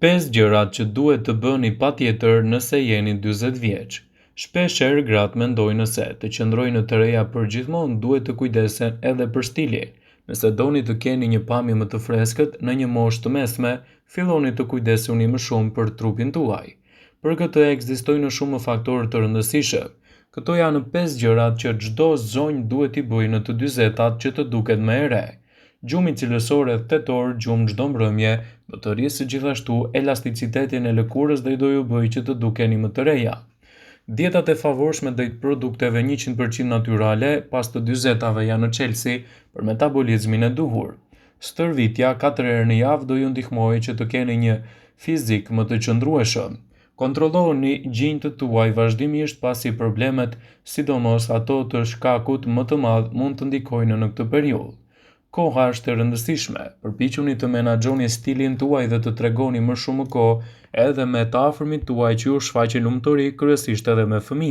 5 gjërat që duhet të bëni patjetër nëse jeni 40 vjeç. Shpeshherë gratë mendojnë se të qëndrojnë të reja përgjithmonë duhet të kujdesen edhe për stilin. Nëse doni të keni një pamje më të freskët në një moshë të mesme, filloni të kujdesuni më shumë për trupin tuaj. Për këtë ekzistojnë shumë faktorë të rëndësishëm. Këto janë 5 gjërat që çdo zonjë duhet i bëjë në të 40-tat që të duket më e re. Gjumi cilësor e tetor gjumë çdo mbrëmje do të rrisë gjithashtu elasticitetin e lëkurës dhe do ju bëjë që të dukeni më të reja. Dietat e favorshme ndaj produkteve 100% natyrale pas të 40-tave janë në çelësi për metabolizmin e duhur. Stërvitja 4 herë në javë do ju ndihmojë që të keni një fizik më të qëndrueshëm. Kontrolloni gjinjtë tuaj vazhdimisht pasi problemet, sidomos ato të shkakut më të madh, mund të ndikojnë në këtë periudhë. Koha është e rëndësishme, përpiquni të menaxhoni stilin tuaj dhe të tregoni më shumë kohë edhe me të afërmit tuaj që ju shfaqin lumturi, kryesisht edhe me fëmijët.